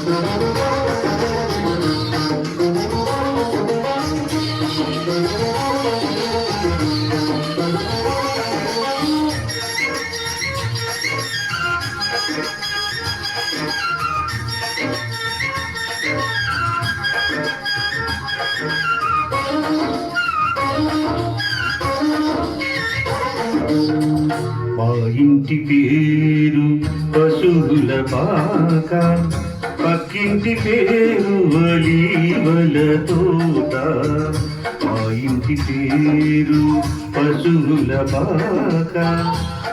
మా ఇంటి పేరు పశువుల పాక, పక్కింటి పేరు ఒలీవల తోట. మా ఇంటి పేరు పశువుల పాక,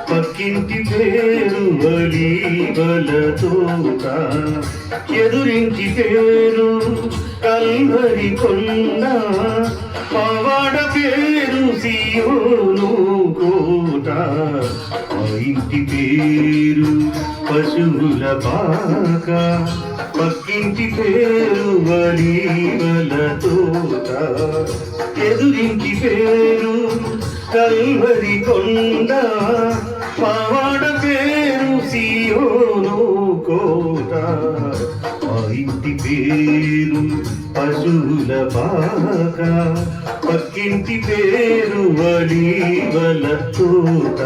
పక్కింటి పేరు ఒలీవల తోట. ఎదురింటి పేరు కల్వరి కొండ, పవాడ పేరు సియోను కోట. మా ఇంటి పేరు పశువుల పాక, పక్కింటి పేరు ఒలీవల తోట. ఎదురింటి పేరు కల్వరి కొండ, పవాడ పేరు సియోను కోట. మా ఇంటి పేరు పశువుల పాక, పక్కింటి పేరు ఒలీవల తోట.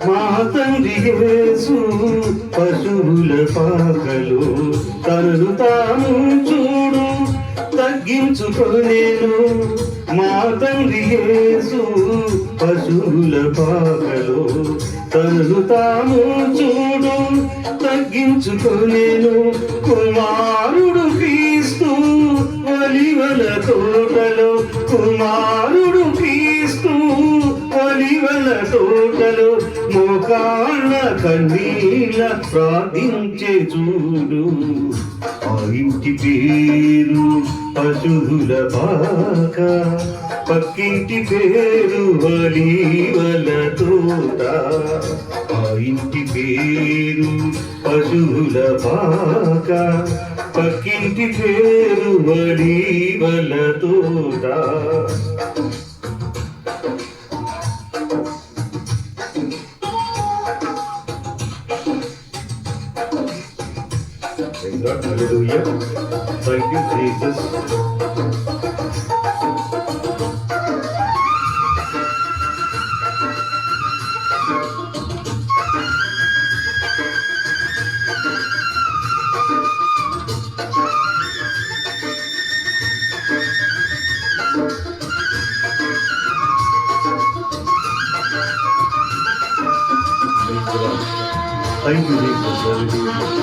మా తండ్రి యేసు పశువుల పాకలో తనను తాను చూడు తగ్గించుకొనేను. మా తండ్రి యేసు పశువుల పాకలో తనను తాను చూడు తగ్గించుకొనేను. కుమారుడు క్రీస్తు ఒలీవల తోటలో, కుమారుడు క్రీస్తు ఒలీవల తోటలో మోకాళ్ళ కన్నీళ్ళ ప్రార్థించే చూడు. ఆ ఇంటి పేరు పశువుల పాక, పక్కింటి పేరు ఒలీవల తోట. ఆ ఇంటి పేరు పశువుల పాక, పక్కింటి పేరు ఒలీవల తోట. Hallelujah. Thank you, Jesus. Thank you, Jesus. Hallelujah.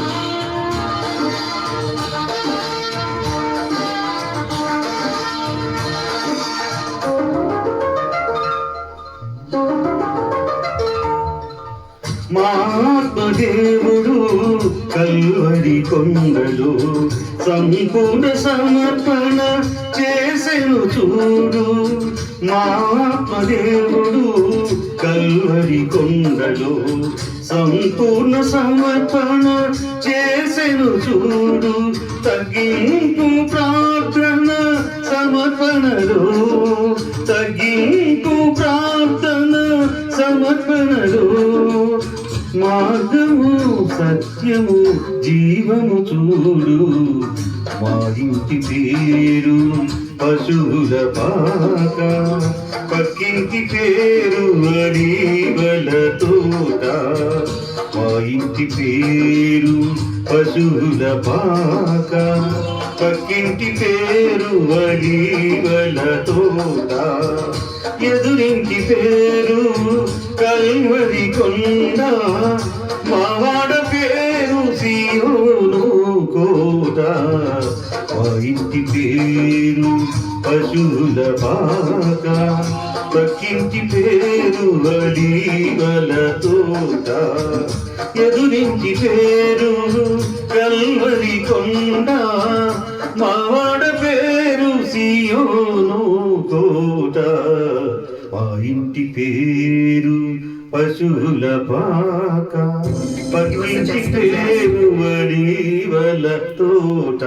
మా ఆత్మదేవుడు కల్వరి కొండలో సంపూర్ణ సమర్పణ చేసెను చూడు. మా ఆత్మదేవుడు కల్వరి కొండలో సంపూర్ణ సమర్పణ చేసెను చూడు. తగ్గింపు ప్రార్థన సమర్పణలో, తగ్గింపు ప్రార్థన సమర్పణలో మార్గము సత్యము జీవము చూడు. మా ఇంటి పేరు పశువుల పాక, పక్కింటి పేరు ఒలీవల తోట. మా ఇంటి పేరు పశువుల పాక, పక్కింటి పేరు ఒలీవల తోట. ఎదురింటి పేరు కల్వరి కొండ, మావాడ పేరు సియోను కోట. మా ఇంటి పేరు పశువుల పాక, పక్కింటి పేరు ఒలీవల తోట. ఎదురింటి పేరు కల్వరి కొండ, కొండ మావాడ పేరు సియోను కోట మా ఇంటి పేరు పశువుల పాక పక్కింటి పేరు వలీవల తోట.